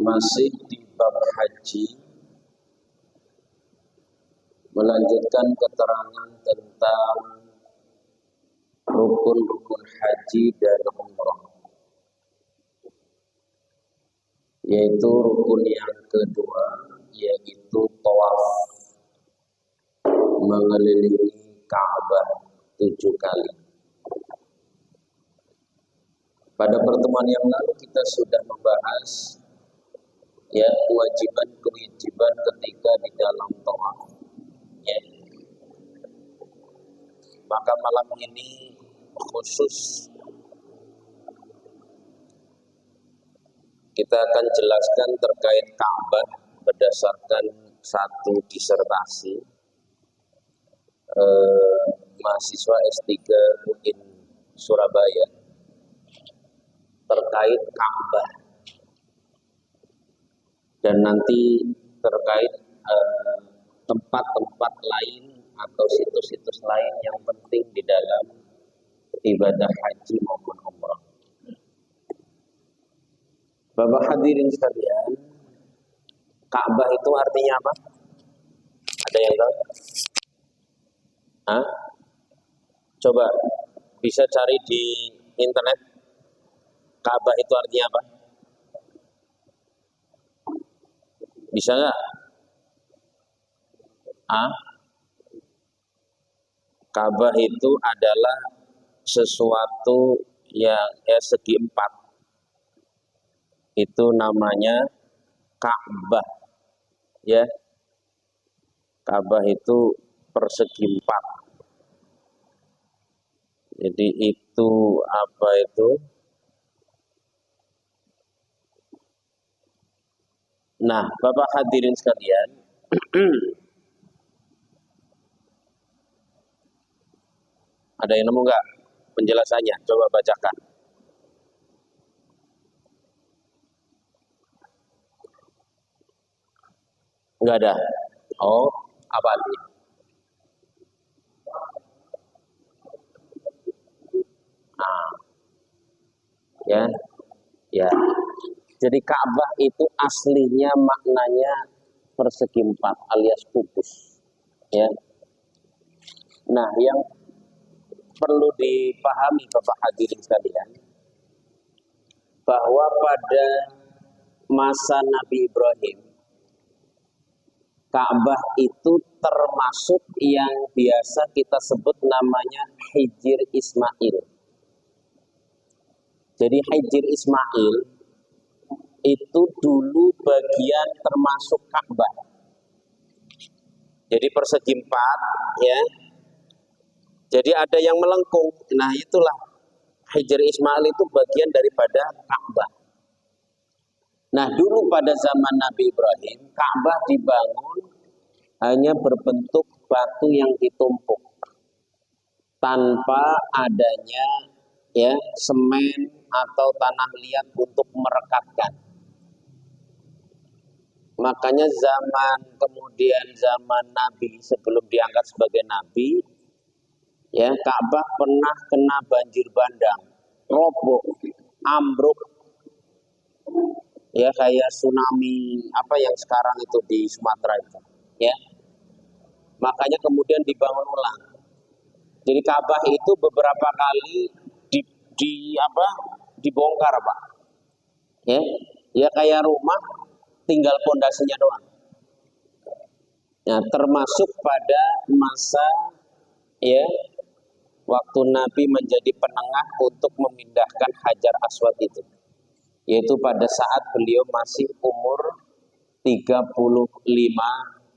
Masih di bab haji, melanjutkan keterangan tentang rukun-rukun haji dan umrah, yaitu rukun yang kedua, yaitu tawaf, mengelilingi Ka'bah 7 kali. Pada pertemuan yang lalu kita sudah membahas kewajiban ketika di dalam tawaf. Maka malam ini khusus kita akan jelaskan terkait Ka'bah berdasarkan satu disertasi mahasiswa S3 UIN Surabaya terkait Ka'bah, dan nanti terkait tempat-tempat lain atau situs-situs lain yang penting di dalam ibadah haji maupun umrah. Bapak hadirin sekalian, Ka'bah itu artinya apa? Ada yang tahu? Coba bisa cari di internet. Ka'bah itu artinya apa? Bisa nggak? Ka'bah itu adalah sesuatu yang segi empat. Itu namanya Ka'bah. Ya. Ka'bah itu persegi empat. Jadi itu apa itu? Nah, Bapak hadirin sekalian, ada yang nemu nggak penjelasannya? Coba bacakan. Nggak ada. Oh, apa artinya? Ya. Jadi Ka'bah itu aslinya maknanya persegi empat alias kubus. Ya. Nah, yang perlu dipahami Bapak hadirin sekalian, bahwa pada masa Nabi Ibrahim, Ka'bah itu termasuk yang biasa kita sebut namanya Hijr Ismail. Jadi Hijr Ismail itu dulu bagian termasuk Ka'bah. Jadi persegi empat, ya. Jadi ada yang melengkung. Nah, itulah Hijr Ismail itu bagian daripada Ka'bah. Nah, dulu pada zaman Nabi Ibrahim, Ka'bah dibangun hanya berbentuk batu yang ditumpuk tanpa adanya semen atau tanah liat untuk merekatkan. Makanya zaman Nabi sebelum diangkat sebagai Nabi, Ka'bah pernah kena banjir bandang, roboh, ambruk, kayak tsunami apa yang sekarang itu di Sumatera itu, Makanya kemudian dibangun ulang. Jadi Ka'bah itu beberapa kali dibongkar, Pak. Kayak rumah tinggal pondasinya doang. Nah, termasuk pada masa waktu Nabi menjadi penengah untuk memindahkan Hajar Aswad itu, yaitu pada saat beliau masih umur 35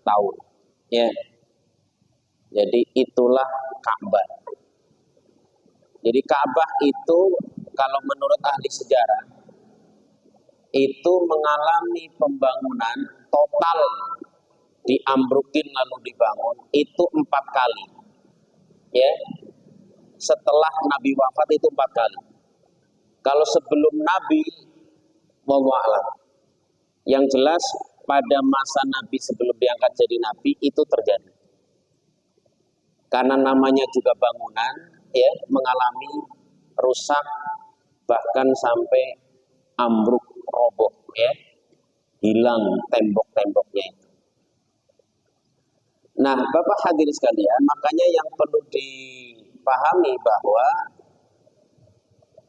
tahun. Jadi itulah Ka'bah. Jadi Ka'bah itu kalau menurut ahli sejarah itu mengalami pembangunan total, diambrukin lalu dibangun itu 4 kali. Setelah Nabi wafat itu 4 kali. Kalau sebelum Nabi, wallahu a'lam. Yang jelas pada masa Nabi sebelum diangkat jadi Nabi itu terjadi. Karena namanya juga bangunan, mengalami rusak bahkan sampai ambruk, roboh. hilang tembok-temboknya itu. Nah, Bapak hadirin sekalian, makanya yang perlu dipahami bahwa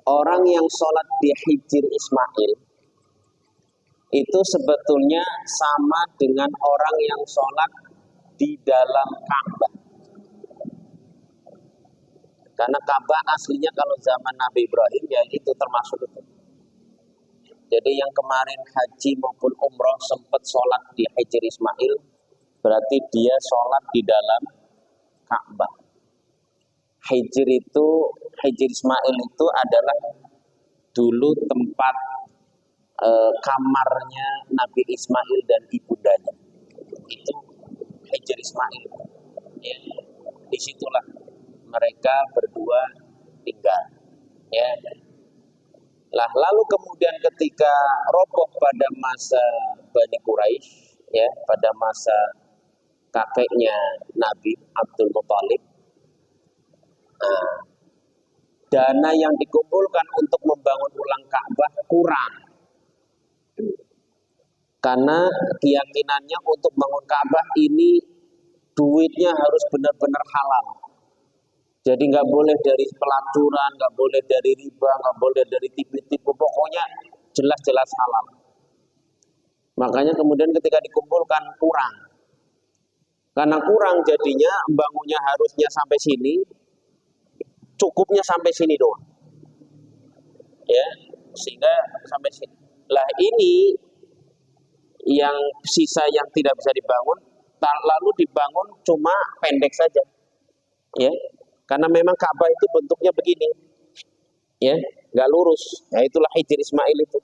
orang yang sholat di Hijr Ismail itu sebetulnya sama dengan orang yang sholat di dalam Ka'bah. Karena Ka'bah aslinya kalau zaman Nabi Ibrahim ya itu termasuk itu. Jadi yang kemarin haji maupun umroh sempat sholat di Hijr Ismail, berarti dia sholat di dalam Ka'bah. Hijr Ismail itu adalah dulu tempat kamarnya Nabi Ismail dan ibundanya. Itu Hijr Ismail. Ya, disitulah mereka berdua tinggal. Ya. Lah, lalu kemudian ketika roboh pada masa Bani Quraisy, ya, pada masa kakeknya Nabi Abdul Muthalib, dana yang dikumpulkan untuk membangun ulang Ka'bah kurang. Karena keyakinannya untuk bangun Ka'bah ini duitnya harus benar-benar halal. Jadi nggak boleh dari pelacuran, nggak boleh dari riba, nggak boleh dari tipu-tipu, pokoknya jelas-jelas halal. Makanya kemudian ketika dikumpulkan kurang. Karena kurang jadinya bangunnya harusnya sampai sini, cukupnya sampai sini doang. Ya, sehingga sampai sini. Lah ini yang sisa yang tidak bisa dibangun, lalu dibangun cuma pendek saja. Ya. Karena memang Ka'bah itu bentuknya begini, ya, nggak lurus. Nah, itulah Hijr Ismail itu.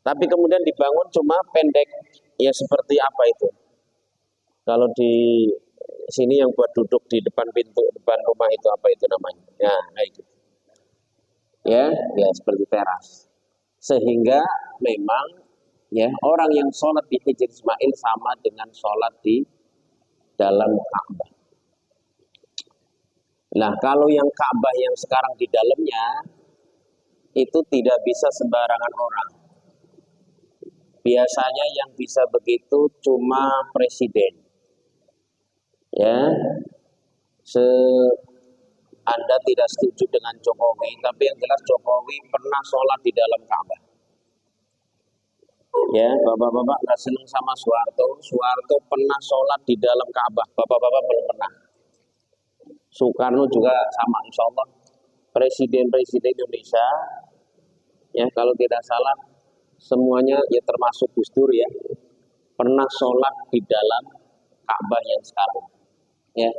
Tapi kemudian dibangun cuma pendek, ya seperti apa itu? Kalau di sini yang buat duduk di depan pintu depan rumah itu apa itu namanya? Ya, kayak gitu. Ya seperti teras. Sehingga memang ya orang yang sholat di Hijr Ismail sama dengan sholat di dalam Ka'bah. Nah, kalau yang Ka'bah yang sekarang di dalamnya itu tidak bisa sembarangan orang. Biasanya yang bisa begitu cuma presiden. Ya. Anda tidak setuju dengan Jokowi, tapi yang jelas Jokowi pernah sholat di dalam Ka'bah. Ya, bapak-bapak nggak senang sama Soeharto. Soeharto pernah sholat di dalam Ka'bah. Bapak-bapak belum pernah. Soekarno juga sama, insya Allah presiden-presiden Indonesia, ya kalau tidak salah semuanya ya termasuk Gus Dur ya pernah sholat di dalam Ka'bah yang sekarang. Ya,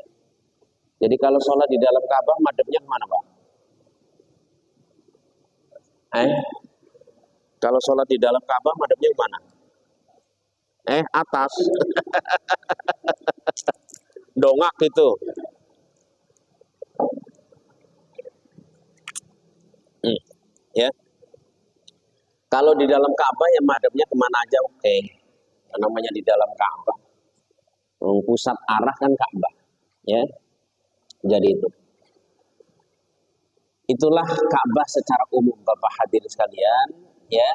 jadi kalau sholat di dalam Ka'bah madhabnya kemana Pak? Kalau sholat di dalam Ka'bah madhabnya kemana? Atas, dongak gitu. Ya, kalau di dalam Ka'bah ya madhabnya kemana aja oke. Namanya di dalam Ka'bah, pusat arah kan Ka'bah, ya. Jadi itulah Ka'bah secara umum, Bapak hadirin sekalian, ya.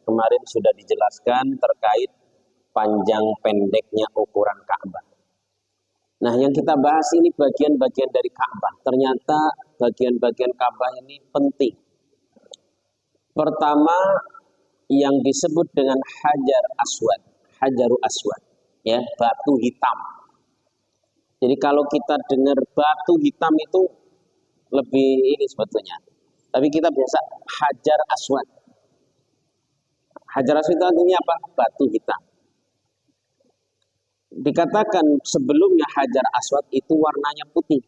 Kemarin sudah dijelaskan terkait panjang pendeknya ukuran Ka'bah. Nah, yang kita bahas ini bagian-bagian dari Ka'bah. Ternyata bagian-bagian Ka'bah ini penting. Pertama yang disebut dengan Hajarul Aswad, ya, batu hitam. Jadi kalau kita dengar batu hitam itu lebih ini sebetulnya. Tapi kita biasa Hajar Aswad. Hajar Aswad itu artinya apa? Batu hitam. Dikatakan sebelumnya Hajar Aswad itu warnanya putih.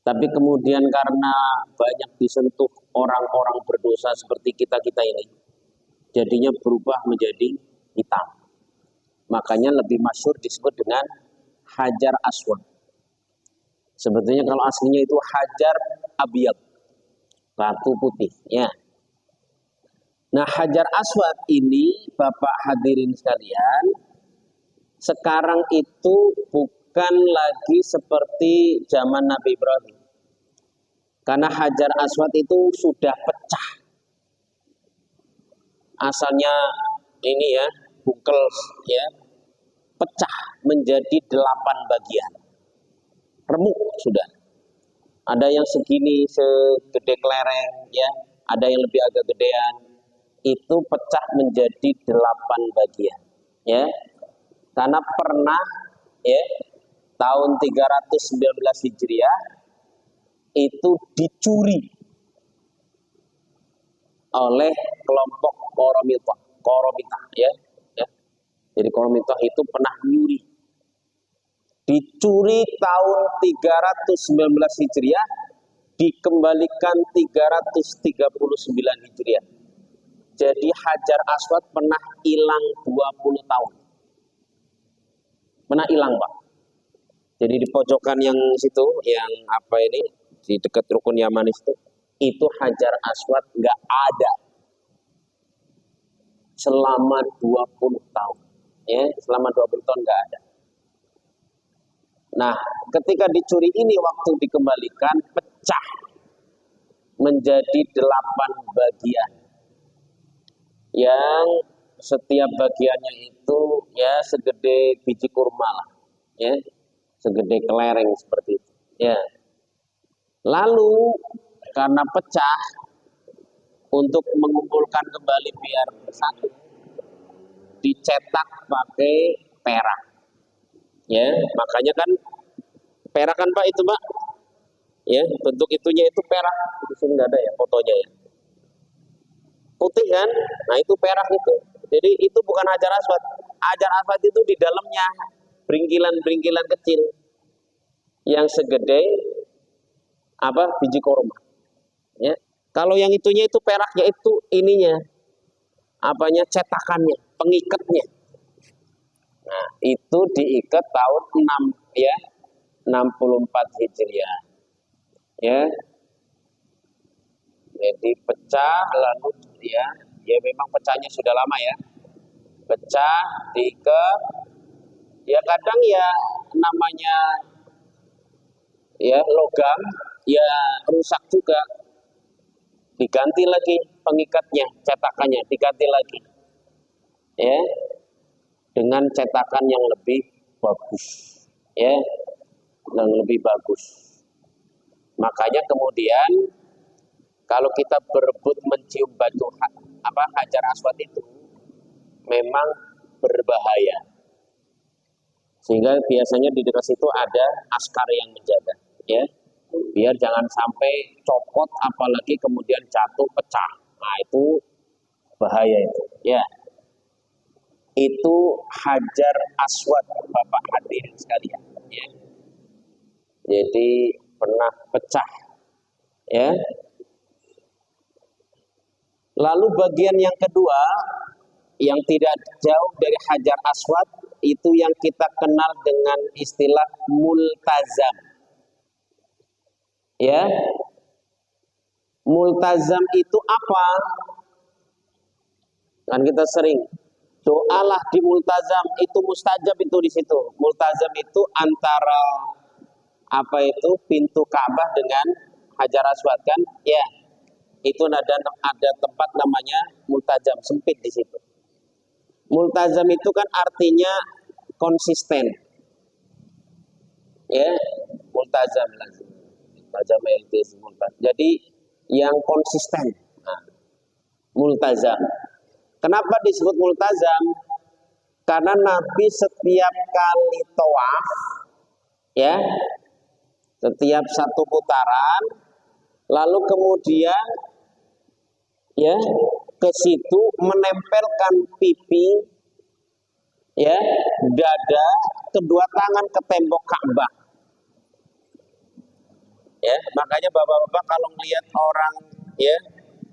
Tapi kemudian karena banyak disentuh orang-orang berdosa seperti kita-kita ini, jadinya berubah menjadi hitam. Makanya lebih masyhur disebut dengan Hajar Aswad. Sebetulnya kalau aslinya itu Hajar Abiyad, batu putih. Ya. Nah, Hajar Aswad ini, Bapak hadirin sekalian, sekarang itu bukan lagi seperti zaman Nabi Ibrahim. Karena Hajar Aswad itu sudah pecah. asalnya ini ya, bukel ya, pecah menjadi 8 bagian. Remuk sudah. Ada yang segini segede kelereng ya, ada yang lebih agak gedean. Itu pecah menjadi 8 bagian ya. Karena pernah ya tahun 319 Hijriah itu dicuri oleh kelompok Koromitah ya. Jadi Koromitah itu pernah nyuri. Dicuri tahun 319 Hijriah, dikembalikan 339 Hijriah. Jadi Hajar Aswad pernah hilang 20 tahun. Pernah hilang, Pak. Jadi di pojokan yang situ, yang apa ini, di dekat Rukun Yaman itu Hajar Aswad nggak ada selama 20 tahun. Ya, selama 20 tahun nggak ada. Nah, ketika dicuri ini waktu dikembalikan pecah menjadi 8 bagian. Yang setiap bagiannya itu ya segede biji kurma lah. Ya, segede kelereng seperti itu. Ya. Lalu karena pecah, untuk mengumpulkan kembali biar bersatu, dicetak pakai perak. Ya, makanya kan perak kan Pak itu Pak. Ya, bentuk itunya itu perak. Di sini nggak ada ya fotonya ya. Putih kan? Nah itu perak itu. Jadi itu bukan Hajar Aswad. Hajar Aswad itu di dalamnya beringkilan-beringkilan kecil yang segede apa biji kurma. Ya. Kalau yang itunya itu peraknya itu ininya apanya cetakannya, pengikatnya. Nah, itu diikat tahun 6 ya, 64 Hijriah. Ya. Jadi pecah lalu ya memang pecahnya sudah lama ya. Pecah diikat ya kadang ya namanya ya logam ya rusak juga. Diganti lagi pengikatnya, cetakannya diganti lagi. Ya. Dengan cetakan yang lebih bagus. Ya. Yang lebih bagus. Makanya kemudian kalau kita berebut mencium batu Hajar Aswad itu memang berbahaya. Sehingga biasanya di dekat situ ada askar yang menjaga, ya. Biar jangan sampai copot apalagi kemudian jatuh pecah. Nah, itu bahaya itu, ya. Itu Hajar Aswad Bapak hadirin sekalian, ya. Jadi pernah pecah, ya. Lalu bagian yang kedua yang tidak jauh dari Hajar Aswad itu yang kita kenal dengan istilah multazam. Ya. Multazam itu apa? Kan kita sering doalah di multazam, itu mustajab itu di situ. Multazam itu antara apa itu pintu Ka'bah dengan Hajar Aswad kan? Ya. Itu ada tempat namanya multazam, sempit di situ. Multazam itu kan artinya konsisten. Ya, multazam lazim. Multazam jadi yang konsisten. Nah, multazam. Kenapa disebut multazam? Karena Nabi setiap kali tawaf, ya, setiap satu putaran, lalu kemudian ya ke situ menempelkan pipi, ya, dada, kedua tangan ke tembok Ka'bah. Ya, makanya bapak-bapak kalau melihat orang ya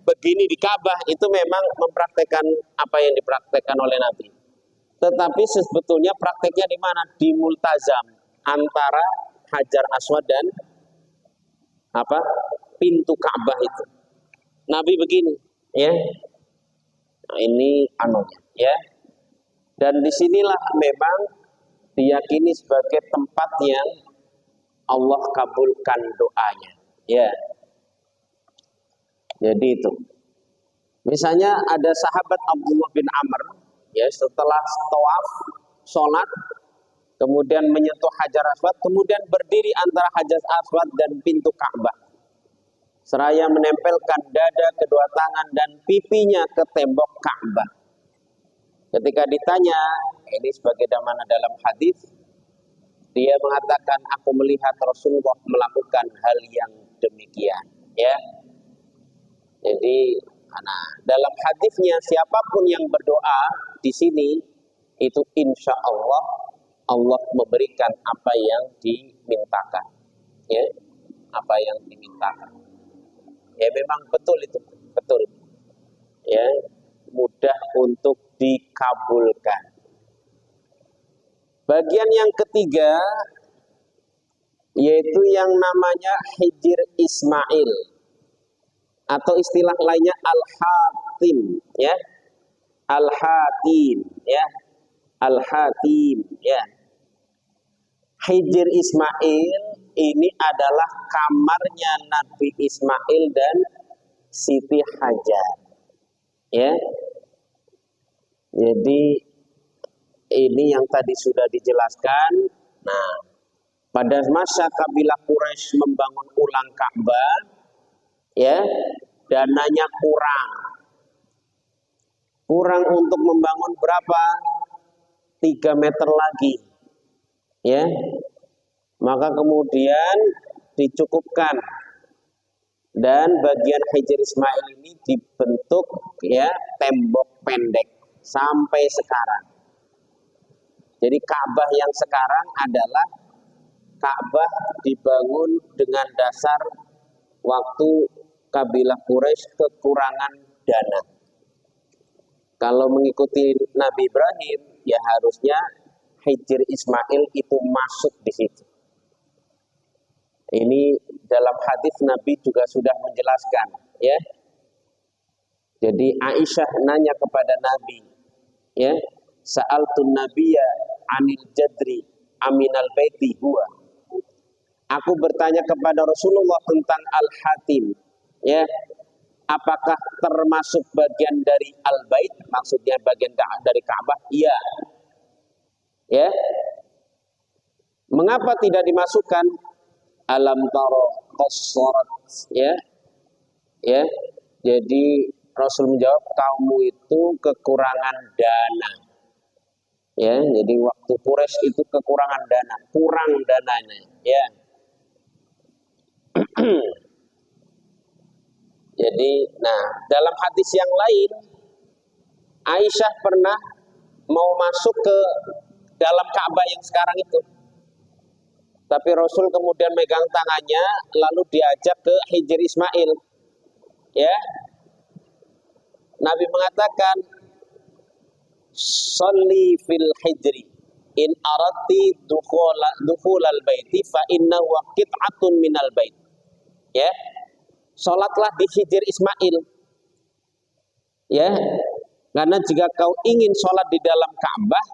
begini di Ka'bah itu memang mempraktekkan apa yang dipraktekkan oleh Nabi. Tetapi sebetulnya prakteknya di mana? Di multazam antara Hajar Aswad dan apa? Pintu Ka'bah itu. Nabi begini, ya. Nah, ini anunya, ya. Dan disinilah memang diyakini sebagai tempat yang Allah kabulkan doanya, ya. Jadi itu. Misalnya ada sahabat Abdullah bin Amr, ya, setelah tawaf, sholat, kemudian menyentuh Hajar Aswad, kemudian berdiri antara Hajar Aswad dan pintu Ka'bah, seraya menempelkan dada, kedua tangan dan pipinya ke tembok Ka'bah. Ketika ditanya, ini sebagaimana dalam hadis, dia mengatakan, aku melihat Rasulullah melakukan hal yang demikian. Ya, jadi, dalam hadisnya siapapun yang berdoa di sini itu insya Allah Allah memberikan apa yang dimintakan. Ya, apa yang dimintakan. Ya, memang betul itu, betul. Ya, mudah untuk dikabulkan. Bagian yang ketiga yaitu yang namanya Hijr Ismail atau istilah lainnya Al-Hatim, ya. Al-Hatim, ya. Al-Hatim, ya. Hijr Ismail ini adalah kamarnya Nabi Ismail dan Siti Hajar, ya. Jadi ini yang tadi sudah dijelaskan. Nah, pada masa kabilah Quraisy membangun ulang Ka'bah, ya, dananya kurang untuk membangun berapa? 3 meter lagi, ya. Maka kemudian dicukupkan dan bagian Hijr Ismail ini dibentuk, ya, tembok pendek sampai sekarang. Jadi Ka'bah yang sekarang adalah Ka'bah dibangun dengan dasar waktu kabilah Quraisy kekurangan dana. Kalau mengikuti Nabi Ibrahim, ya harusnya Hijr Ismail itu masuk di situ. Ini dalam hadis Nabi juga sudah menjelaskan, ya. Jadi Aisyah nanya kepada Nabi, ya, sa'altun nabiyya anil jadri aminal baiti huwa. Aku bertanya kepada Rasulullah tentang Al-Hatim, ya, apakah termasuk bagian dari Al-Bait, maksudnya bagian dari Ka'bah? Iya. Ya. Mengapa tidak dimasukkan? Alam taro qassarat, ya. Ya. Jadi Rasul menjawab, kaummu itu kekurangan dana. Ya, jadi waktu Quraisy itu kekurangan dana, kurang dananya, ya. Jadi, nah, dalam hadis yang lain, Aisyah pernah mau masuk ke dalam Ka'bah yang sekarang itu. Tapi Rasul kemudian megang tangannya, lalu diajak ke Hijr Ismail. Ya. Nabi mengatakan, "Shalli fil hijri in aradti dukhulal baiti fa innahu qit'atun minal bait." Ya. Salatlah di Hijr Ismail. Ya. Karena jika kau ingin salat di dalam Ka'bah,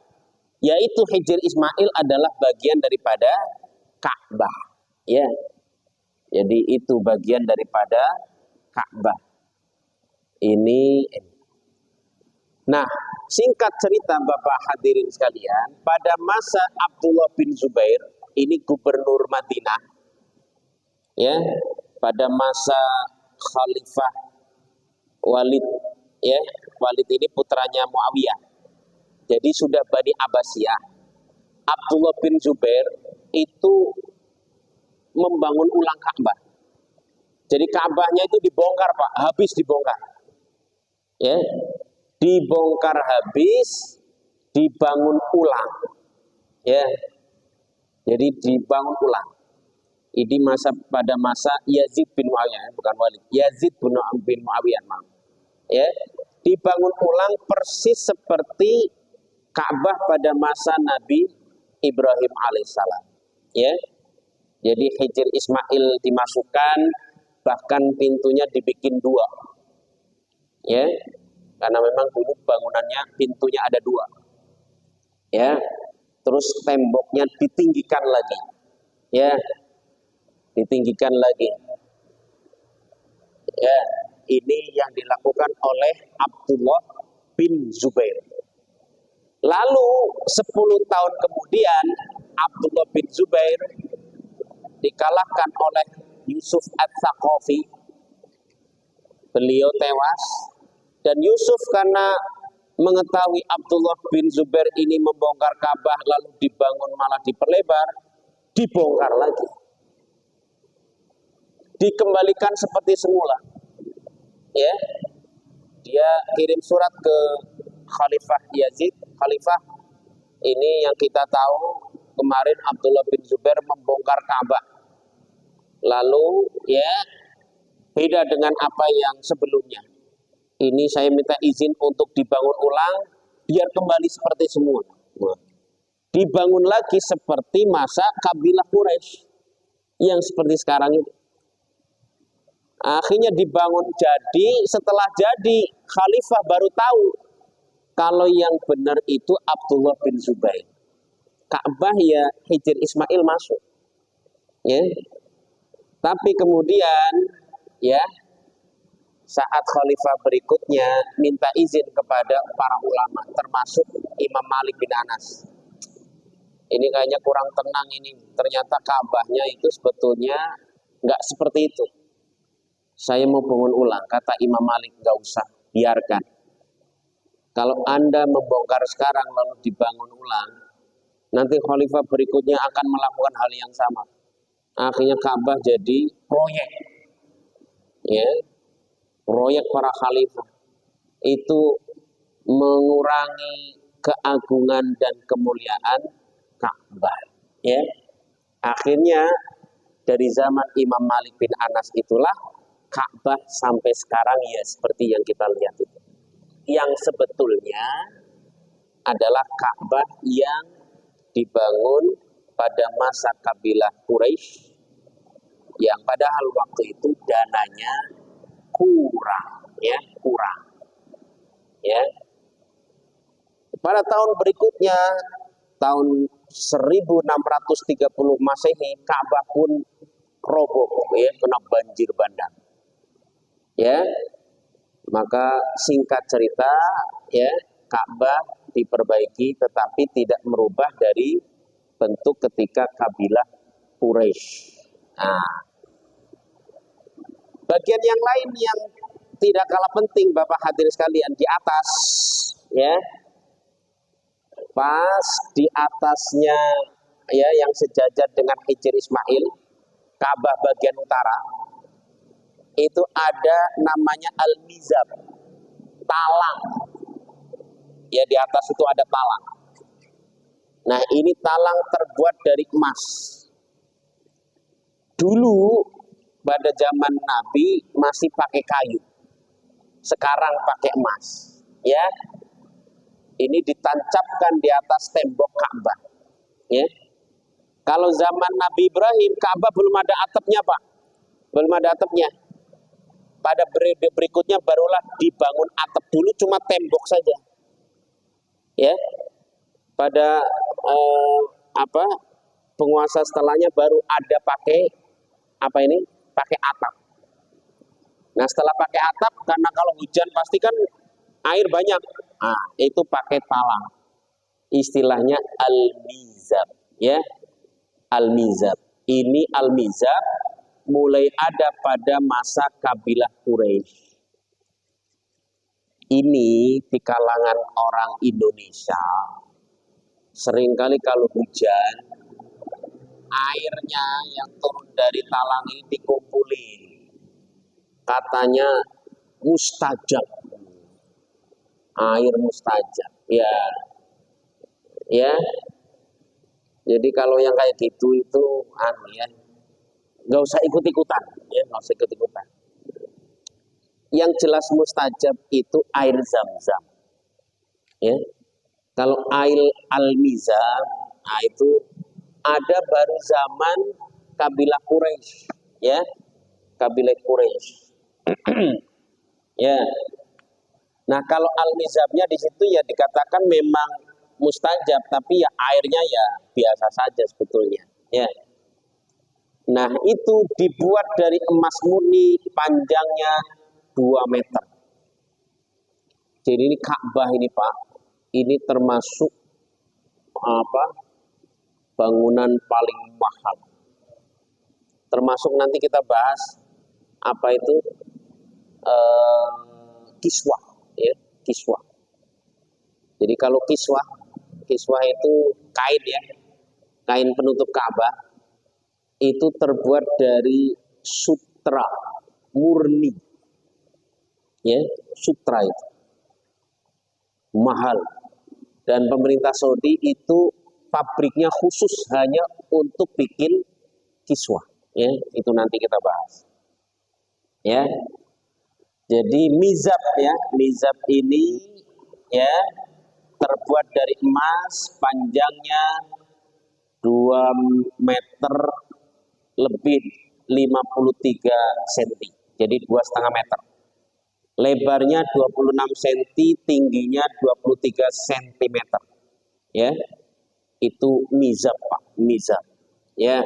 yaitu Hijr Ismail adalah bagian daripada Ka'bah. Ya. Jadi itu bagian daripada Ka'bah. Nah, singkat cerita Bapak hadirin sekalian, pada masa Abdullah bin Zubair, ini gubernur Madinah, ya, pada masa Khalifah Walid, ya, Walid ini putranya Muawiyah. Jadi sudah Bani Abbasiyah. Abdullah bin Zubair itu membangun ulang Ka'bah. Jadi Ka'bahnya itu dibongkar, Pak, habis dibongkar. Ya, dibongkar habis, dibangun ulang. Ya, jadi dibangun ulang. Ini pada masa Yazid bin Muawiyah, bukan Walid. Yazid bin Muawiyah, ya, dibangun ulang persis seperti Ka'bah pada masa Nabi Ibrahim alaihissalam. Ya, jadi Hijr Ismail dimasukkan, bahkan pintunya dibikin 2. Ya, karena memang dulu bangunannya pintunya ada 2. Ya, terus temboknya ditinggikan lagi. Ya, ditinggikan lagi. Ya, ini yang dilakukan oleh Abdullah bin Zubair. Lalu 10 tahun kemudian Abdullah bin Zubair dikalahkan oleh Yusuf Ats-Tsaqafi. Beliau tewas, dan Yusuf karena mengetahui Abdullah bin Zubair ini membongkar Ka'bah lalu dibangun malah diperlebar, dibongkar lagi, dikembalikan seperti semula. Ya, dia kirim surat ke Khalifah Yazid. Khalifah ini yang kita tahu kemarin Abdullah bin Zubair membongkar Ka'bah, lalu ya beda dengan apa yang sebelumnya. Ini saya minta izin untuk dibangun ulang biar kembali seperti semula. Dibangun lagi seperti masa kabilah Quraisy yang seperti sekarang ini. Akhirnya dibangun jadi, setelah jadi khalifah baru tahu kalau yang benar itu Abdullah bin Zubair. Ka'bah ya Hijr Ismail masuk. Ya. Tapi kemudian ya saat khalifah berikutnya minta izin kepada para ulama termasuk Imam Malik bin Anas. Ini kayaknya kurang tenang ini. Ternyata Ka'bahnya itu sebetulnya nggak seperti itu. Saya mau bangun ulang, kata Imam Malik, nggak usah, biarkan. Kalau Anda membongkar sekarang lalu dibangun ulang, nanti khalifah berikutnya akan melakukan hal yang sama. Akhirnya Ka'bah jadi proyek. Ya, proyek para khalifah. Itu mengurangi keagungan dan kemuliaan Ka'bah. Ya. Akhirnya dari zaman Imam Malik bin Anas itulah Ka'bah sampai sekarang ya seperti yang kita lihat itu. Yang sebetulnya adalah Ka'bah yang dibangun pada masa kabilah Quraisy yang padahal waktu itu dananya kurang, ya, kurang. Ya. Pada tahun berikutnya, tahun 1630 Masehi, Ka'bah pun roboh, ya, kena banjir bandang. Ya. Maka singkat cerita, ya, Ka'bah diperbaiki tetapi tidak merubah dari bentuk ketika kabilah Quraisy. Nah, bagian yang lain yang tidak kalah penting Bapak hadirin sekalian di atas, ya, pas di atasnya, ya, yang sejajar dengan Hijr Ismail, Ka'bah bagian utara, itu ada namanya Al-Mizab, talang. Ya, di atas itu ada talang. Nah, ini talang terbuat dari emas. Dulu pada zaman Nabi masih pakai kayu. Sekarang pakai emas. Ya. Ini ditancapkan di atas tembok Ka'bah. Ya. Kalau zaman Nabi Ibrahim, Ka'bah belum ada atapnya, Pak. Belum ada atapnya. Pada periode berikutnya barulah dibangun atap, dulu cuma tembok saja. Ya. Pada penguasa setelahnya baru ada pakai pakai atap. Nah, setelah pakai atap, karena kalau hujan pasti kan air banyak. Nah, itu pakai talang. Istilahnya al-mizab, ya. Al-mizab. Ini al-mizab mulai ada pada masa kabilah Quraisy. Ini di kalangan orang Indonesia seringkali kalau hujan, airnya yang turun dari talang ini dikumpulin. Katanya mustajab. Air mustajab. Ya. Ya. Jadi kalau yang kayak gitu itu ya, nggak usah ikut-ikutan, ya, nggak usah ikut-ikutan. Yang jelas mustajab itu air Zam-Zam. Ya. Kalau air al-mizab, nah itu ada baru zaman kabilah Quraisy, ya, kabilah Quraisy. Ya. Nah, kalau al-mizabnya di situ ya dikatakan memang mustajab, tapi ya airnya ya biasa saja sebetulnya. Ya. Nah, itu dibuat dari emas murni, panjangnya 2 meter. Jadi ini Ka'bah ini Pak, ini termasuk bangunan paling mahal. Termasuk nanti kita bahas apa itu kiswah, ya, kiswah. Jadi kalau kiswah itu kain ya, kain penutup Ka'bah itu terbuat dari sutra murni, ya, sutra itu mahal. Dan pemerintah Saudi itu pabriknya khusus hanya untuk bikin kiswah, ya, itu nanti kita bahas, ya. Jadi mizab ya, mizab ini ya terbuat dari emas, panjangnya 2 meter lebih 53 cm. Jadi 2,5 meter. Lebarnya 26 cm, tingginya 23 cm. Ya. Itu mizab, Pak, mizab. Ya.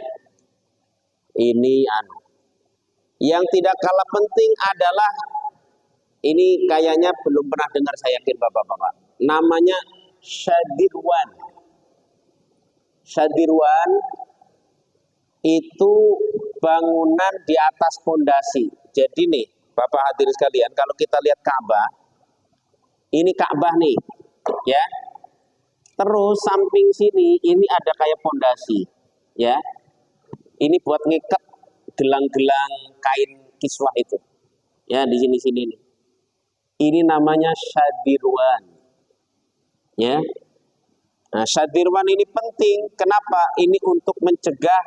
Ini Yang tidak kalah penting adalah ini kayaknya belum pernah dengar, saya yakin Bapak-bapak. Namanya Shadirwan. Shadirwan itu bangunan di atas pondasi. Jadi nih, Bapak hadirin sekalian, kalau kita lihat Ka'bah, ini Ka'bah nih, ya. Terus samping sini ini ada kayak pondasi, ya. Ini buat ngikat gelang-gelang kain kiswah itu. Ya, di sini-sini nih. Ini namanya Shadirwan. Ya. Nah, Shadirwan ini penting. Kenapa? Ini untuk mencegah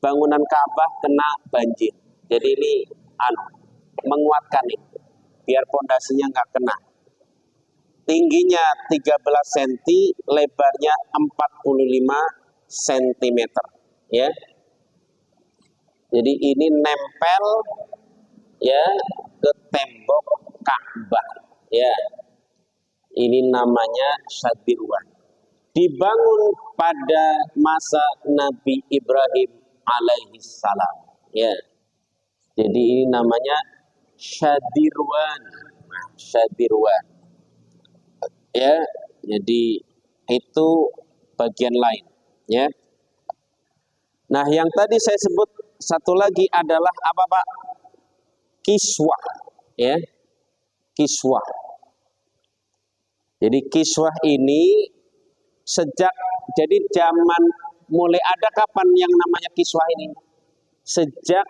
bangunan Ka'bah kena banjir. Jadi ini menguatkan nih, biar pondasinya nggak kena. Tingginya 13 cm, lebarnya 45 cm. Ya. Jadi ini nempel ya ke tembok Ka'bah, ya. Ini namanya Shadirwan. Dibangun pada masa Nabi Ibrahim alaihissalam, ya. Jadi ini namanya Shadirwan. Shadirwan. Ya, jadi itu bagian lain, ya. Nah, yang tadi saya sebut satu lagi adalah apa, Pak? Kiswah, ya. Kiswah. Jadi kiswah ini jadi zaman mulai ada kapan yang namanya kiswah ini? Sejak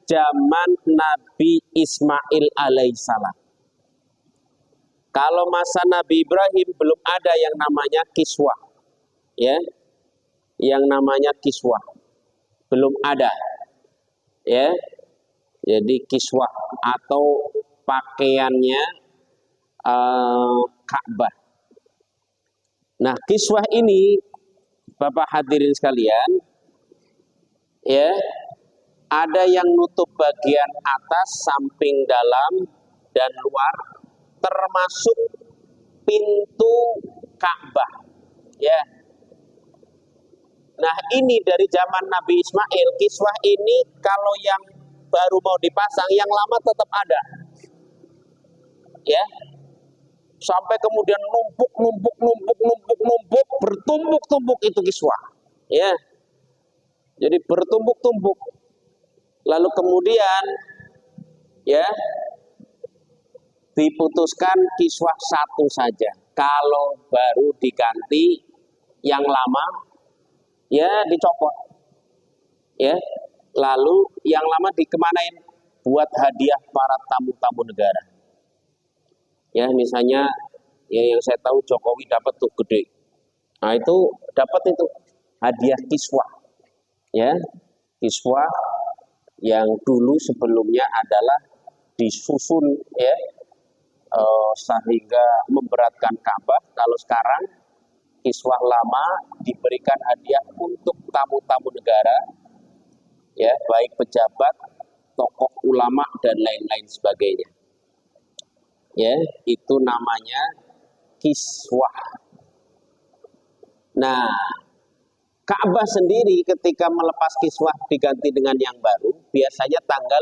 zaman Nabi Ismail alaihissalam. Kalau masa Nabi Ibrahim belum ada yang namanya kiswah, ya, yang namanya kiswah belum ada, ya. Jadi kiswah atau pakaiannya Ka'bah. Nah, kiswah ini, Bapak hadirin sekalian, ya, ada yang nutup bagian atas, samping, dalam, dan luar, termasuk pintu Ka'bah, ya. Nah, ini dari zaman Nabi Ismail, kiswah ini kalau yang baru mau dipasang, yang lama tetap ada, ya. Sampai kemudian numpuk, bertumbuk-tumbuk itu kiswah, ya. Jadi bertumbuk-tumbuk. Lalu kemudian, ya, diputuskan kiswah satu saja. Kalau baru diganti, yang lama, ya dicopot, ya. Lalu yang lama dikemanain? Buat hadiah para tamu-tamu negara. Ya, misalnya ya yang saya tahu Jokowi dapat tuh gede. Nah, itu dapat itu hadiah kiswah. Ya, kiswah yang dulu sebelumnya adalah disusun, ya, sehingga memberatkan Ka'bah. Kalau sekarang kiswah lama diberikan hadiah untuk tamu-tamu negara, ya, baik pejabat, tokoh ulama dan lain-lain sebagainya. Ya, itu namanya kiswah. Nah, Ka'bah sendiri ketika melepas kiswah diganti dengan yang baru, biasanya tanggal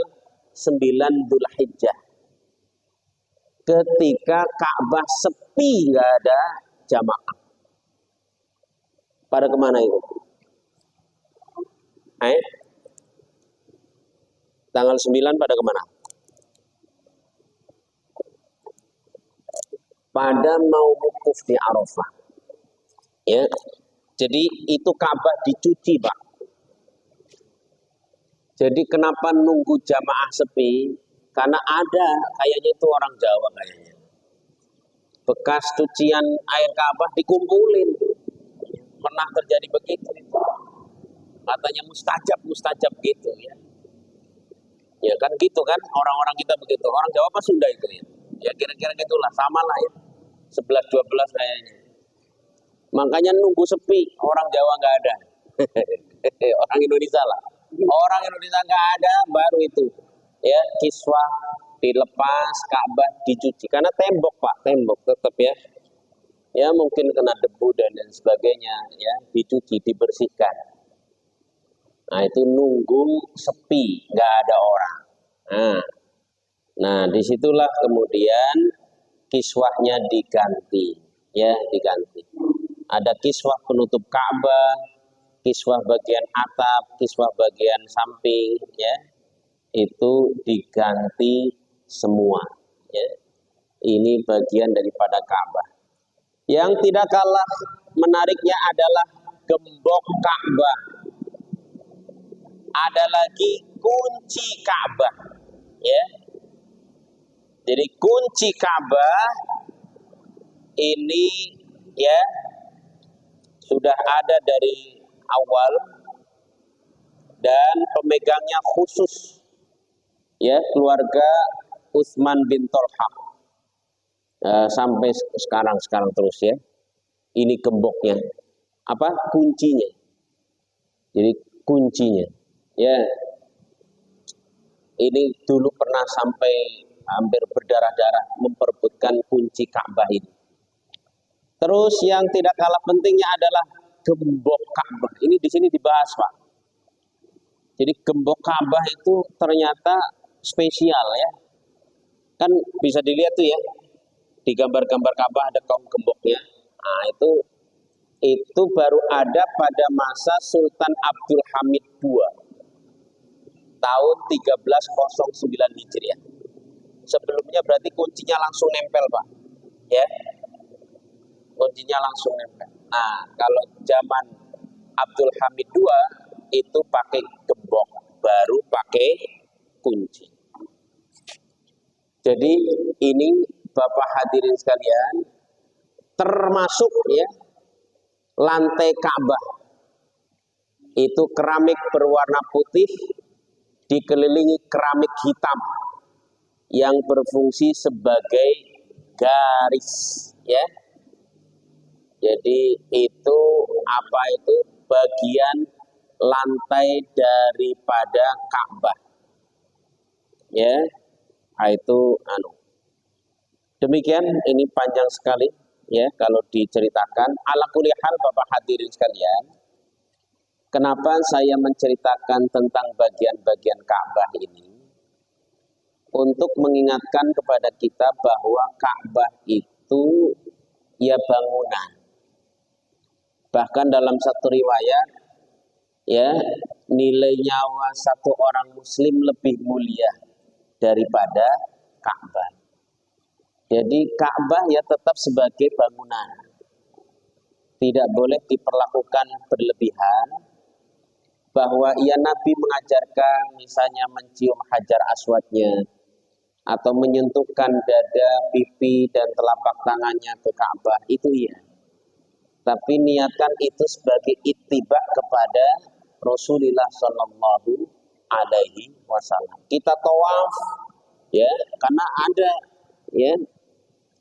9 Dzulhijjah. ketika Ka'bah sepi, nggak ada jamaah. Pada kemana itu? Tanggal 9 pada kemana? Pada mau wukuf di Arafah. Ya. Jadi itu Ka'bah dicuci, Pak. Jadi kenapa nunggu jamaah sepi? Karena ada kayaknya itu orang Jawa kayaknya. Bekas cucian air Ka'bah dikumpulin. Pernah terjadi begitu itu. Katanya mustajab gitu ya. Ya kan gitu kan, orang-orang kita begitu. Orang Jawa apa Sunda itu ya? Ya kira-kira gitulah, sama lah ya. 11-12 kayaknya. Makanya nunggu sepi, orang Jawa nggak ada. Orang Indonesia lah. Orang Indonesia nggak ada, baru itu. Ya, kiswah dilepas, Ka'bah dicuci. Karena tembok Pak, tembok tetap ya. Ya mungkin kena debu dan sebagainya, ya dicuci, dibersihkan. Nah itu nunggu sepi, nggak ada orang. Nah disitulah kemudian kiswahnya diganti, ya diganti. Ada kiswah penutup Ka'bah, kiswah bagian atap, kiswah bagian samping, ya itu diganti semua. Ya. Ini bagian daripada Ka'bah. Yang tidak kalah menariknya adalah gembok Ka'bah. Ada lagi kunci Ka'bah, ya. Jadi kunci Ka'bah ini ya sudah ada dari awal dan pemegangnya khusus ya keluarga Utsman bin Tolhah sampai sekarang terus ya. Ini gemboknya, apa kuncinya? Jadi kuncinya. Ya, ini dulu pernah sampai hampir berdarah-darah memperebutkan kunci Ka'bah ini. Terus yang tidak kalah pentingnya adalah gembok Ka'bah. Ini di sini dibahas, Pak. Jadi gembok Ka'bah itu ternyata spesial ya. Kan bisa dilihat tuh ya. Di gambar-gambar Ka'bah ada kaum gemboknya. Nah, itu baru ada pada masa Sultan Abdul Hamid II. Tahun 1309 Hijriah. Sebelumnya berarti kuncinya langsung nempel, Pak. Ya. Kuncinya langsung nempel. Nah, kalau zaman Abdul Hamid II itu pakai gembok, baru pakai kunci. Jadi ini Bapak hadirin sekalian, termasuk ya lantai Ka'bah. Itu keramik berwarna putih dikelilingi keramik hitam yang berfungsi sebagai garis ya. Jadi itu apa itu bagian lantai daripada Ka'bah. Ya. Nah, itu demikian, ini panjang sekali ya kalau diceritakan. Ala kulli hal Bapak hadirin sekalian, kenapa saya menceritakan tentang bagian-bagian Ka'bah ini? Untuk mengingatkan kepada kita bahwa Ka'bah itu ya bangunan. Bahkan dalam satu riwayat ya nilai nyawa satu orang muslim lebih mulia daripada Ka'bah. Jadi Ka'bah ya tetap sebagai bangunan. Tidak boleh diperlakukan berlebihan. Bahwa ya Nabi mengajarkan misalnya mencium hajar aswadnya atau menyentuhkan dada, pipi dan telapak tangannya ke Ka'bah, itu iya. Tapi niatkan itu sebagai ittiba kepada Rasulullah Shallallahu Alaihi Wasallam. Kita tawaf, ya, karena ada, ya,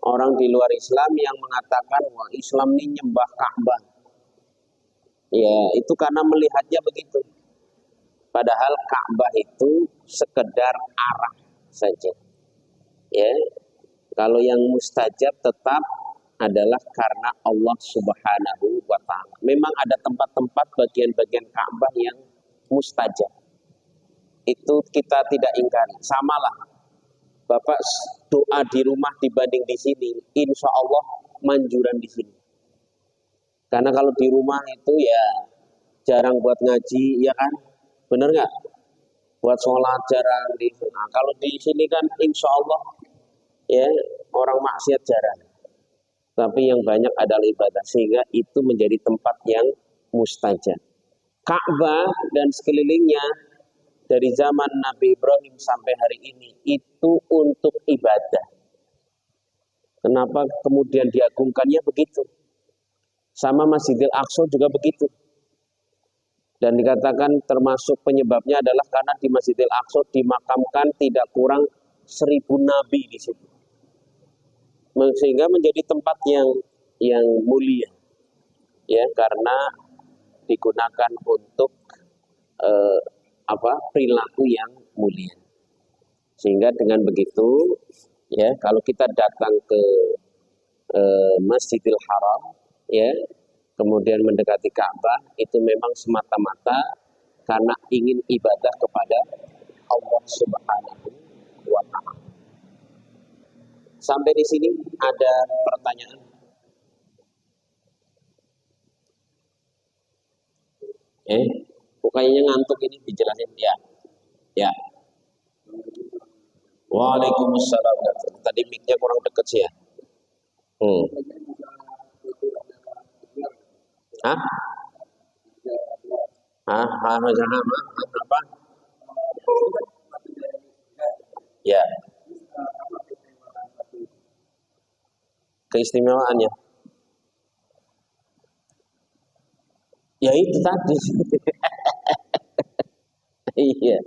orang di luar Islam yang mengatakan wah Islam ini nyembah Ka'bah. Ya, itu karena melihatnya begitu. Padahal Ka'bah itu sekedar arah saja. Ya, kalau yang mustajab tetap adalah karena Allah Subhanahu wa Ta'ala. Memang ada tempat-tempat bagian-bagian Ka'bah yang mustajab. Itu kita tidak ingkari. Samalah Bapak doa di rumah dibanding di sini, insya Allah manjuran di sini. Karena kalau di rumah itu ya jarang buat ngaji, ya kan? Bener nggak? Buat sholat jarang di. Nah, kalau di sini kan insya Allah ya orang maksiat jarang. Tapi yang banyak adalah ibadah, sehingga itu menjadi tempat yang mustajab. Ka'bah dan sekelilingnya dari zaman Nabi Ibrahim sampai hari ini itu untuk ibadah. Kenapa kemudian diagungkannya begitu? Sama Masjidil Aqsa juga begitu. Dan dikatakan termasuk penyebabnya adalah karena di Masjidil Aqsa dimakamkan tidak kurang 1000 nabi di situ. Sehingga menjadi tempat yang mulia. Ya, karena digunakan untuk perilaku yang mulia. Sehingga dengan begitu ya, kalau kita datang ke Masjidil Haram ya, kemudian mendekati Ka'bah, itu memang semata-mata karena ingin ibadah kepada Allah Subhanahu wa Ta'ala. Sampai di sini ada pertanyaan? Bukannya ngantuk ini dijelasin ya. Ya. Waalaikumsalam. Tadi mic-nya kurang dekat sih ya. Hah? Apa? Ya. Keistimewaannya. Ya itu tadi. Iya.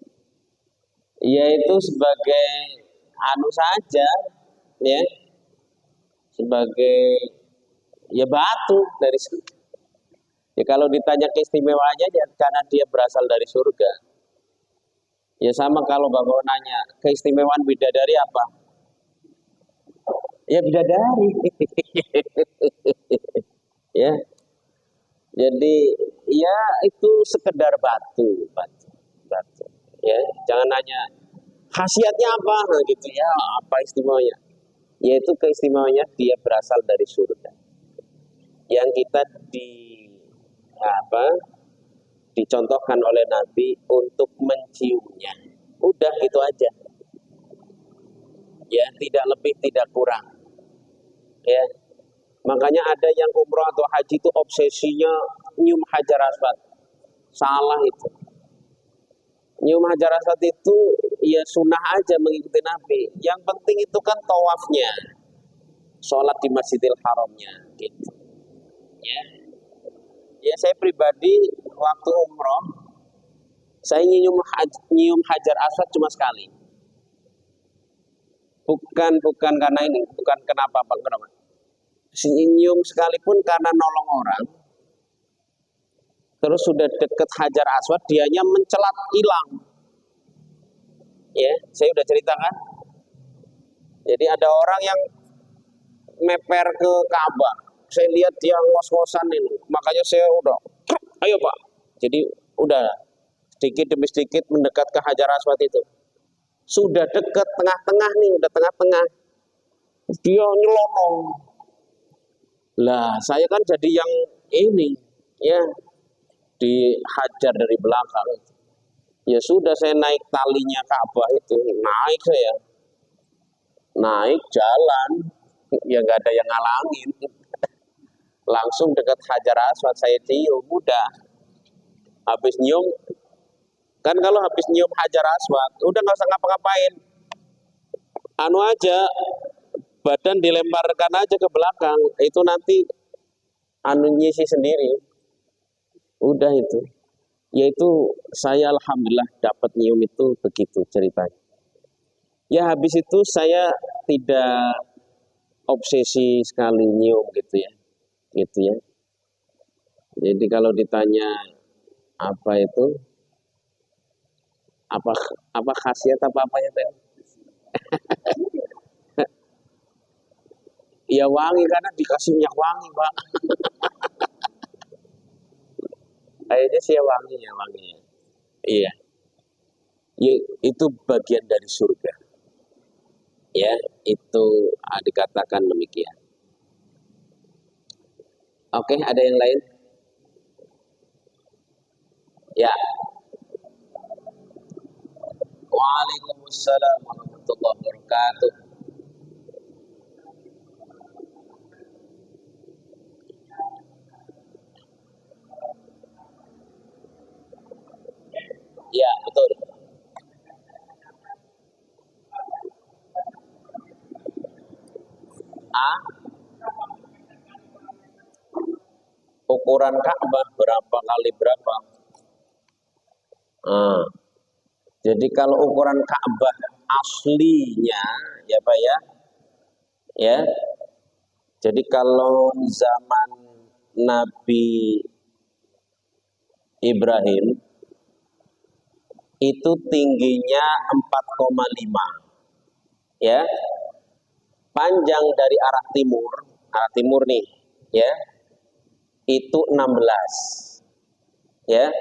Ya itu sebagai anu saja ya. Sebagai ya batu dari surga. Ya kalau ditanya keistimewaannya ya karena dia berasal dari surga. Ya sama kalau Bapak nanya keistimewaan bidadari apa? Ya bidadari. Ya. Jadi ya itu sekedar batu. Ya, jangan nanya khasiatnya apa gitu ya, apa istimewanya? Yaitu keistimewaannya dia berasal dari surga. Yang kita dicontohkan oleh Nabi untuk menciumnya. Udah gitu aja. Ya, tidak lebih tidak kurang. Ya. Makanya ada yang umroh atau haji itu obsesinya nyium Hajar Aswad. Salah itu. Nyium Hajar Aswad itu ya sunnah aja mengikuti Nabi. Yang penting itu kan tawafnya, sholat di Masjidil Haramnya, gitu. Ya saya pribadi waktu umroh, saya nyium Hajar Aswad cuma sekali. Bukan karena ini, bukan kenapa. Nyium sekalipun karena nolong orang. Terus sudah deket Hajar Aswad, dianya mencelat hilang. Ya, saya udah ceritakan. Jadi ada orang yang meper ke Ka'bah. Saya lihat dia ngos-ngosan ini. Makanya saya udah, ayo Pak. Jadi udah sedikit demi sedikit mendekat ke Hajar Aswad itu. Sudah deket tengah-tengah nih, udah tengah-tengah. Dia nyelonong. Lah, saya kan jadi yang ini, ya, dihajar dari belakang. Ya sudah saya naik talinya Ka'bah itu, naik saya. Naik jalan, ya nggak ada yang ngalangin. Langsung dekat Hajar Aswad saya cium, udah. Habis nyium, kan kalau habis nyium Hajar Aswad, udah nggak usah ngapa-ngapain. Anu aja, badan dilemparkan aja ke belakang, itu nanti anu nyisi sendiri. Udah itu. Yaitu saya alhamdulillah dapat nyium itu begitu ceritanya. Ya habis itu saya tidak obsesi sekali nyium gitu ya. Gitu ya. Jadi kalau ditanya apa itu, apa khasiat apa ya tadi? Ya wangi karena dikasih minyak wangi, Pak. Kayaknya sih wangi. Iya. Ya, itu bagian dari surga. Ya, itu dikatakan demikian. Oke, ada yang lain? Ya. Waalaikumsalam warahmatullahi wabarakatuh. Ya, betul. A, ukuran Ka'bah berapa kali berapa? Ah, jadi kalau ukuran Ka'bah aslinya, ya Pak ya, ya. Jadi kalau zaman Nabi Ibrahim itu tingginya 4,5, ya. Panjang dari arah timur nih, ya, itu 16, ya.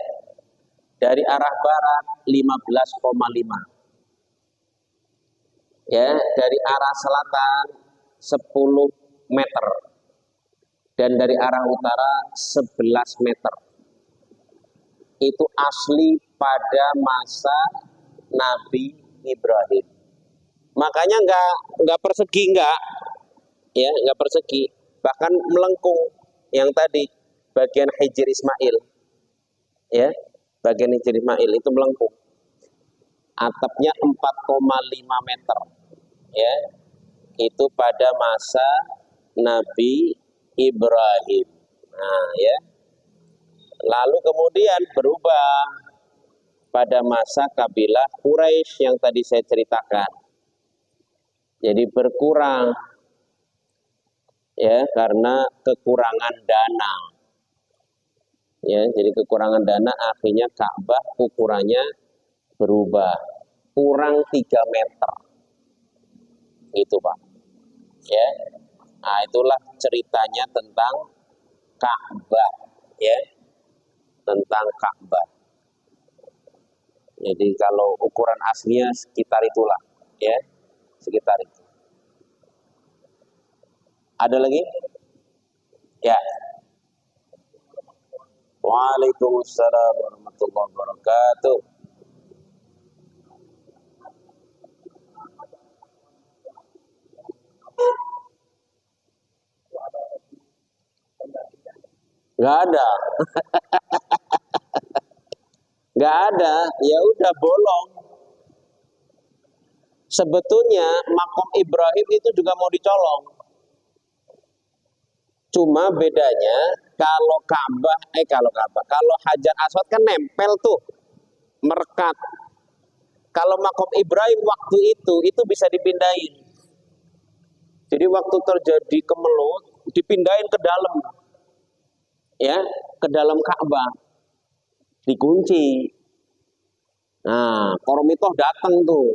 Dari arah barat 15,5, ya. Dari arah selatan 10 meter dan dari arah utara 11 meter. Itu asli pada masa Nabi Ibrahim. Makanya nggak persegi, nggak persegi, bahkan melengkung. Yang tadi bagian Hijr Ismail, ya, bagian Hijr Ismail itu melengkung. Atapnya 4,5 meter, ya, itu pada masa Nabi Ibrahim. Nah, ya. Lalu kemudian berubah pada masa kabilah Quraisy yang tadi saya ceritakan. Jadi berkurang, ya, karena kekurangan dana. Ya, jadi kekurangan dana akhirnya Ka'bah ukurannya berubah, kurang 3 meter. Itu, Pak. Ya. Nah, itulah ceritanya tentang Ka'bah, ya. Tentang Ka'bah. Jadi kalau ukuran aslinya sekitar itulah, ya. Sekitar itu. Ada lagi? Ya. Waalaikumsalam warahmatullahi wabarakatuh. Nggak ada, nggak ada. Ya udah bolong. Sebetulnya makom Ibrahim itu juga mau dicolong. Cuma bedanya kalau kalau Hajar Aswad kan nempel tuh, merekat. Kalau makom Ibrahim waktu itu bisa dipindahin. Jadi waktu terjadi kemelut, dipindahin ke dalam, ya, ke dalam Ka'bah, dikunci. Nah, Koromitoh datang tuh,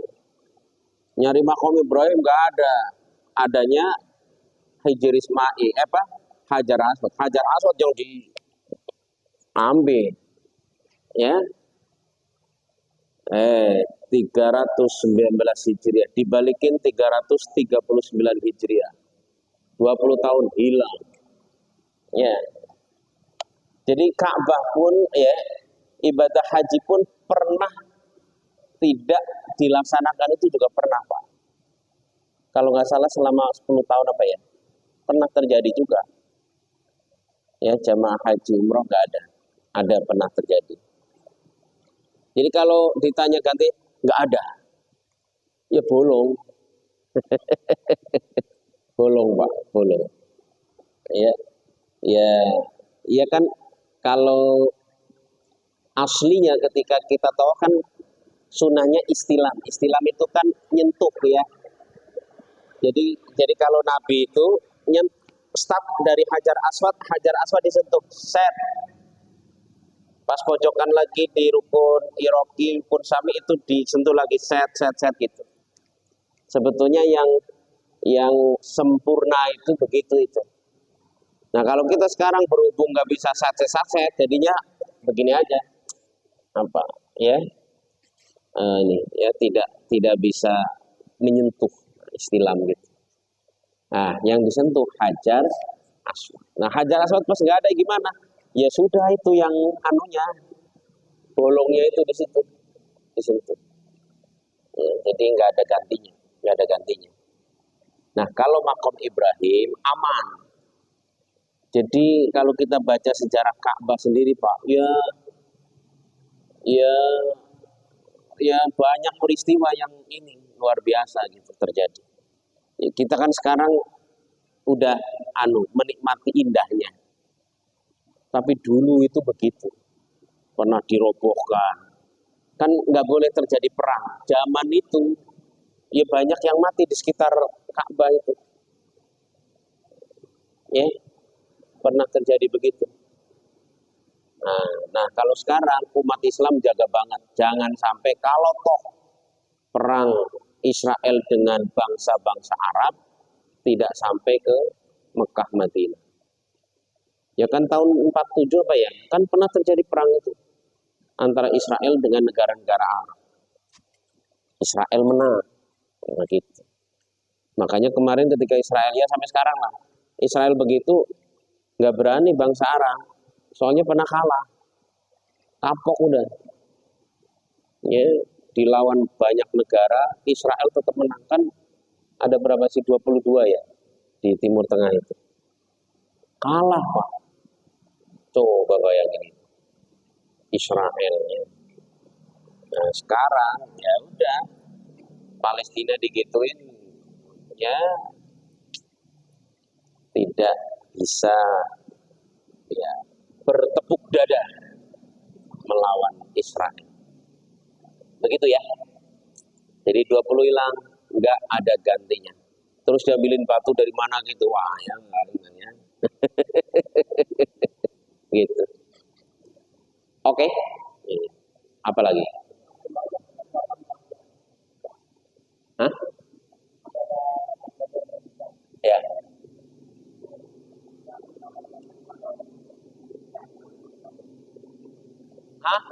nyari makom Ibrahim nggak ada, adanya Hijr Ismail, Hajar Aswad. Hajar Aswad yang diambil, ya. 319 Hijriah dibalikin 339 Hijriah. 20 tahun hilang. Ya. Jadi Ka'bah pun, ya, ibadah haji pun pernah tidak dilaksanakan, itu juga pernah, Pak. Kalau nggak salah selama 10 tahun apa ya, pernah terjadi juga. Ya, jamaah haji umroh nggak ada. Ada, pernah terjadi. Jadi kalau ditanya ganti, nggak ada. Ya bolong. Bolong, Pak, bolong. Ya, ya, ya kan kalau aslinya ketika kita tahu kan sunahnya istilam. Istilam itu kan nyentuh, ya. Jadi kalau Nabi itu start dari Hajar Aswad disentuh, set. Pas pojokan lagi di rukun Iroki, rukun Sami itu disentuh lagi, set gitu. Sebetulnya yang sempurna itu begitu itu. Nah, kalau kita sekarang berhubung nggak bisa set, jadinya begini aja, apa, ya, ini ya tidak bisa menyentuh, istilam gitu. Nah, yang disentuh Hajar Aswad. Nah, Hajar Aswad pas nggak ada gimana? Ya sudah itu yang anunya, bolongnya itu di situ disentuh. Ya, jadi nggak ada gantinya, nggak ada gantinya. Nah, kalau makom Ibrahim aman. Jadi kalau kita baca sejarah Ka'bah sendiri, Pak, ya, ya banyak peristiwa yang ini luar biasa gitu terjadi. Ya, kita kan sekarang udah menikmati indahnya. Tapi dulu itu begitu. Pernah dirobohkan. Kan nggak boleh terjadi perang. Zaman itu ya banyak yang mati di sekitar Ka'bah itu. Ya, pernah terjadi begitu. Nah, kalau sekarang umat Islam jaga banget. Jangan sampai kalau toh perang Israel dengan bangsa-bangsa Arab tidak sampai ke Mekah Madinah. Ya kan tahun 47 apa ya? Kan pernah terjadi perang itu antara Israel dengan negara-negara Arab. Israel menang. Nah, gitu. Makanya kemarin ketika Israel, ya sampai sekarang lah, Israel begitu nggak berani bangsa Arab, soalnya pernah kalah, kapok udah. Ya, dilawan banyak negara, Israel tetap menang. Kan ada berapa sih, 22 ya di Timur Tengah itu. Kalah, Pak. Coba bayangin Israelnya. Nah, sekarang ya udah Palestina digituin, ya tidak bisa ya bertepuk dada melawan Israel. Begitu ya. Jadi 20 hilang, nggak ada gantinya. Terus diambilin batu dari mana gitu, wah ya nggak ya. Gitu. Oke. Apa lagi? Hah? Ya. Hah?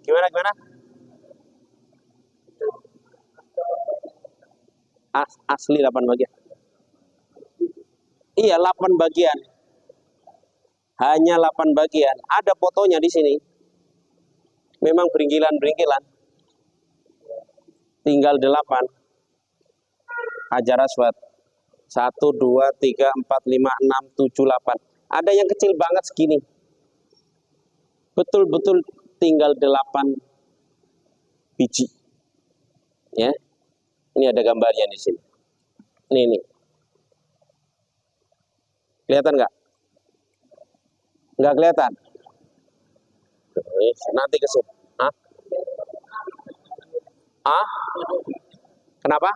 Gimana? Asli 8 bagian. Iya, 8 bagian. Hanya 8 bagian. Ada fotonya di sini. Memang beringkilan-beringkilan. Tinggal 8. Hajar Aswad. 1, 2, 3, 4, 5, 6, 7, 8. Ada yang kecil banget segini. Betul-betul tinggal 8 biji. Ya. Ini ada gambarnya di sini. Nih. Kelihatan nggak? Nggak kelihatan. Nanti ke sini. Hah? Ah? Kenapa?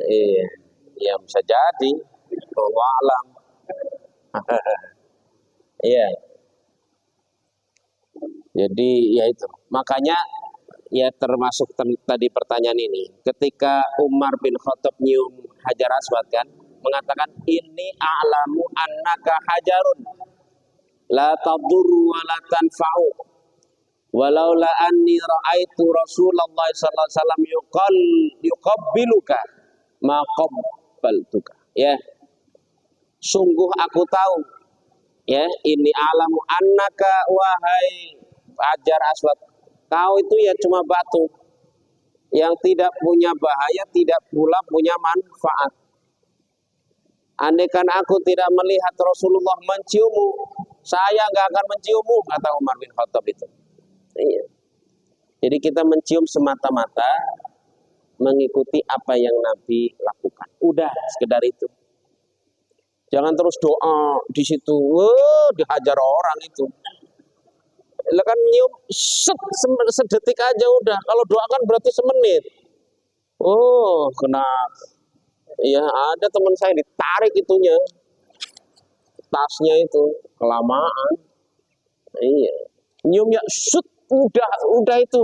Iya, ya bisa jadi. Wallahu alam. Iya. Jadi ya itu. Makanya ya termasuk tadi pertanyaan ini. Ketika Umar bin Khattab nyium Hajar Aswad kan, mengatakan ini a'lamu annaka hajarun la tadurru wa la tanfa'u walaula anni ra'aitu Rasulullah sallallahu alaihi wasallam yuqabbiluka ma qabbaltuka. Ya. Sungguh aku tahu, ya, ini alamu annaka wahai Hajar Aswad, kau itu ya cuma batu yang tidak punya bahaya, tidak pula punya manfaat. Andaikan aku tidak melihat Rasulullah menciummu, saya nggak akan menciummu, kata Umar bin Khattab itu. Iya. Jadi kita mencium semata-mata mengikuti apa yang Nabi lakukan. Udah sekedar itu. Jangan terus doa di situ, dihajar orang itu. Lah kan nyium sedetik aja udah. Kalau doa kan berarti semenit. Oh, kena. Ya ada teman saya ditarik itunya, tasnya itu kelamaan. Iya. Nyium ya, udah itu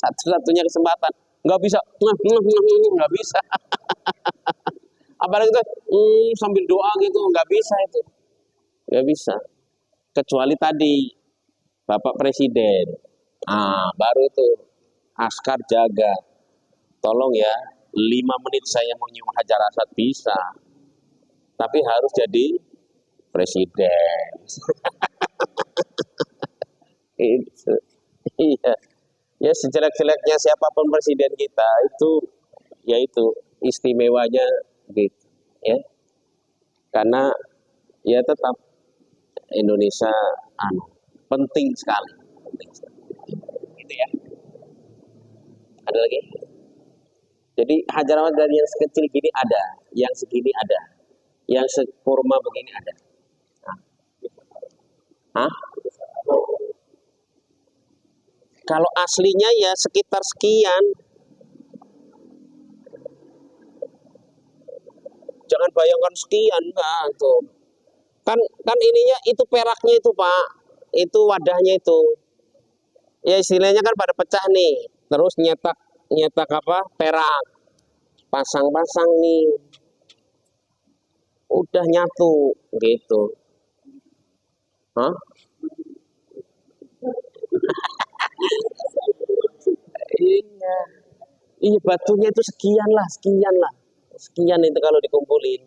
satu-satunya kesempatan. Nggak bisa, nggak bisa. Apalagi itu sambil doa gitu, nggak bisa itu, nggak bisa. Kecuali tadi Bapak Presiden Baru itu askar jaga. Tolong ya, 5 menit saya mau nyium Hajar Aswad bisa. Tapi harus jadi presiden. Itu. Iya. Ya sejelek-jeleknya siapapun presiden kita itu yaitu istimewanya gitu ya. Karena ya tetap Indonesia penting sekali, penting sekali. Gitu ya. Ada lagi? Jadi Hajar Aswad dari yang sekecil gini ada, yang segini ada, yang sekurma begini ada. Hah? Kalau aslinya ya sekitar sekian. Jangan bayangkan sekian, enggak tuh. Kan ininya itu peraknya itu, Pak. Itu wadahnya itu. Ya istilahnya kan pada pecah nih. Terus nyetak apa? Perak. Pasang-pasang nih. Udah nyatu gitu. Hah? Iya. Iya batunya itu sekian lah. Sekian itu kalau dikumpulin.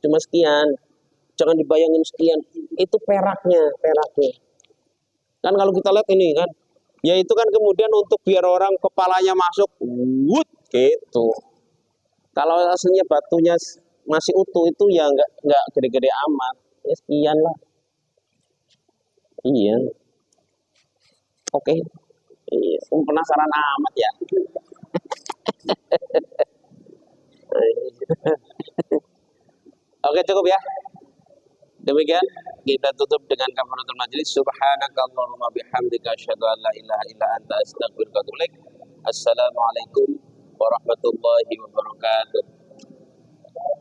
Cuma sekian. Jangan dibayangin sekian. Itu peraknya. Kan kalau kita lihat ini kan, ya itu kan kemudian untuk biar orang kepalanya masuk, wut gitu. Kalau aslinya batunya masih utuh itu ya nggak gede-gede amat. Ya sekian lah. Iya. Oke. Iya. Penasaran amat ya. Oke cukup ya. Demikian kita tutup dengan kafaratul majlis. Subhanakallahumma bihamdika asyhadu an la ilaha illa anta astaghfiruka wa atubu ilaik. Assalamualaikum warahmatullahi wabarakatuh.